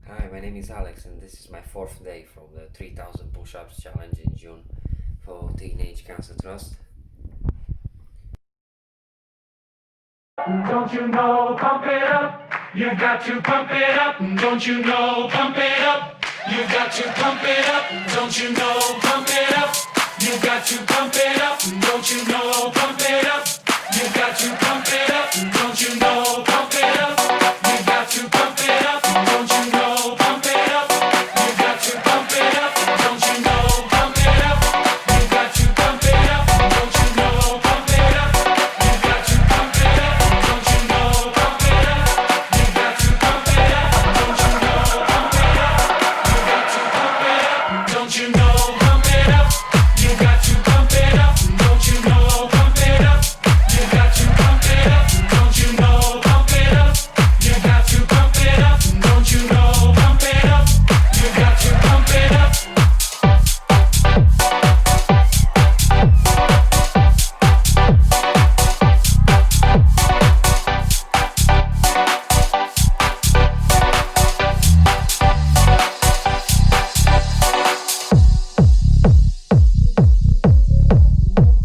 Hi, my name is Alex, and this is my fourth day from the 3000 push ups challenge in June for Teenage Cancer Trust. Don't you know, pump it up. You got to pump it up. Don't you know, pump it up. You got to pump it up. Don't you know, pump it up. You got to pump it up. Don't you know, pump it up. You got to pump it up. Don't you know, pump it up. You got to pump it up. Don't you know, pump it up. You got to pump it up. Don't you know, pump it up. You got to pump it up. Don't you know, pump it up. You got to pump it up. Don't you know, pump it up. You got to pump it up. Don't you know, pump it up. You got to pump it up. Don't you know, pump it up. You got to pump it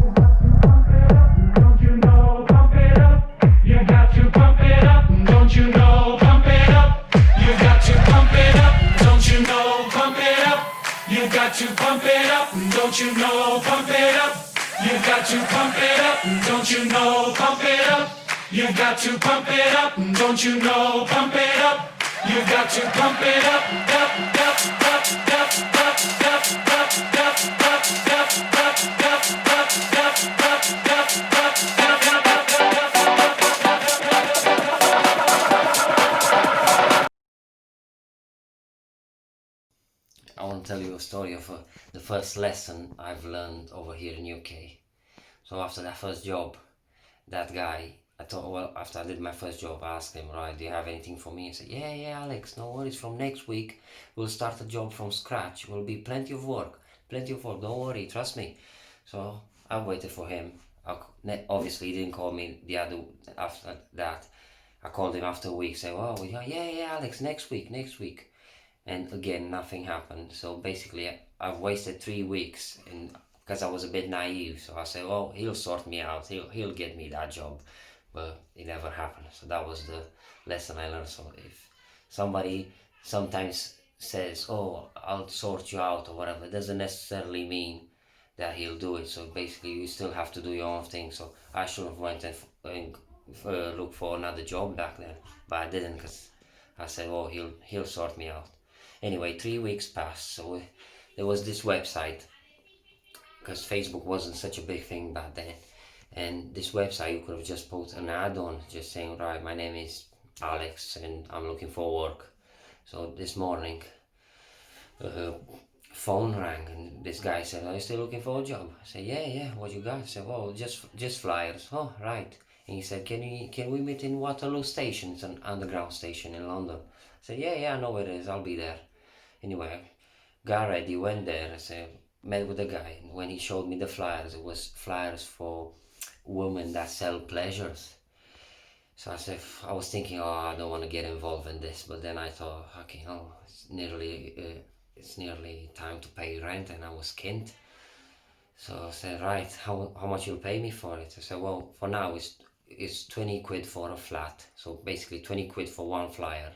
up. Don't you know, pump it up. You got to pump it up. Don't you know, pump it up. You got to pump it up. Don't you know, pump it up. You got to pump it up. Don't you know, pump it up. You got to pump it up. Don't you know, pump it up. You got to pump it up. Don't you know, pump it up. You got to pump it up. Don't you know, pump it up. You got to pump it up. Don't you know, pump it up. You got to pump it up. Don't you know, pump it up. You got to pump it up. Up, up, up, up, up, up, up, up, up, up, up, up, I want to tell you a story of the first lesson I've learned over here in UK. So after that first job, that guy, I thought, well, after I did my first job, I asked him, right, do you have anything for me? He said, yeah, Alex, no worries. From next week, we'll start a job from scratch. Will be plenty of work. Don't worry, trust me. So I waited for him. Obviously, he didn't call me the other after that. I called him after a week, saying, "Oh, yeah, Alex, next week," and again nothing happened. So basically, I've wasted 3 weeks, and because I was a bit naive, so I said, "Oh, he'll sort me out. He'll get me that job," but it never happened. So that was the lesson I learned. So if somebody sometimes says, "Oh, I'll sort you out" or whatever, it doesn't necessarily mean that he'll do it. So basically, you still have to do your own thing. So I should have went and looked for another job back then, but I didn't because I said, "Oh, he'll sort me out." Anyway, 3 weeks passed. So there was this website because Facebook wasn't such a big thing back then, and this website you could have just put an ad on, just saying, "Right, my name is Alex and I'm looking for work." So this morning, uh, phone rang and this guy said, "Are you still looking for a job?" I said, "Yeah, what you got?" I said, "Well, just flyers." "Oh, right." And he said, "Can we meet in Waterloo Station? It's an underground station in London." I said, "Yeah, I know where it is. I'll be there." Anyway, got ready, went there. I said, met with the guy. And when he showed me the flyers, it was flyers for women that sell pleasures. So I was thinking, oh, I don't want to get involved in this. But then I thought, okay, no, it's nearly time to pay rent, and I was kint. So I said, right, how much you'll pay me for it? I said, well, for now it's 20 quid for a flat. So basically 20 quid for one flyer,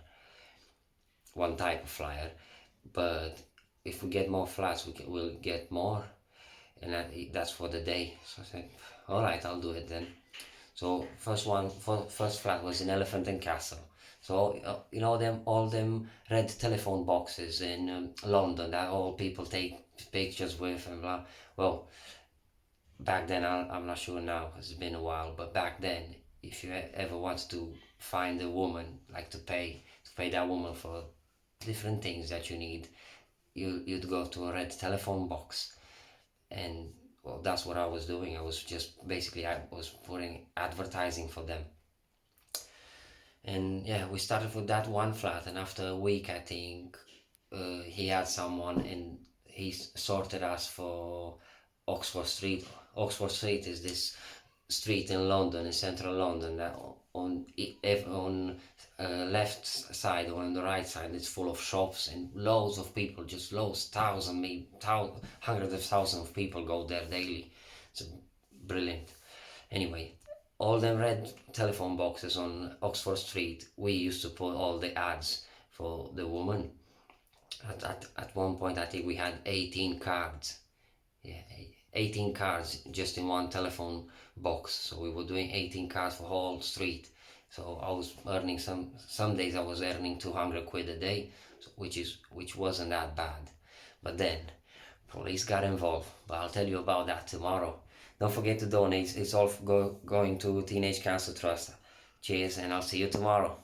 one type of flyer. But if we get more flats, we'll get more, and that's for the day. So I said, all right, I'll do it then. So first flat was in Elephant and Castle. So them all them red telephone boxes in London that all people take pictures with and blah. Well, back then I'm not sure now, 'cause it's been a while, but back then, if you ever want to find a woman, like to pay that woman for different things that you need, you'd go to a red telephone box, and well, that's what I was doing. I was just basically I was putting advertising for them, and yeah, we started with that one flat, and after a week, I think he had someone, and he sorted us for Oxford Street. Oxford Street is this street in London, in central London, that on left side or on the right side, it's full of shops and loads of people, just loads, hundreds of thousands of people go there daily. It's brilliant. Anyway, all them red telephone boxes on Oxford Street, we used to put all the ads for the woman. At one point, I think we had 18 cards. Yeah, 18 cards just in one telephone box. So we were doing 18 cards for whole street. So I was earning some days I was earning 200 quid a day, which wasn't that bad. But then police got involved. But I'll tell you about that tomorrow. Don't forget to donate. It's all going to Teenage Cancer Trust. Cheers, and I'll see you tomorrow.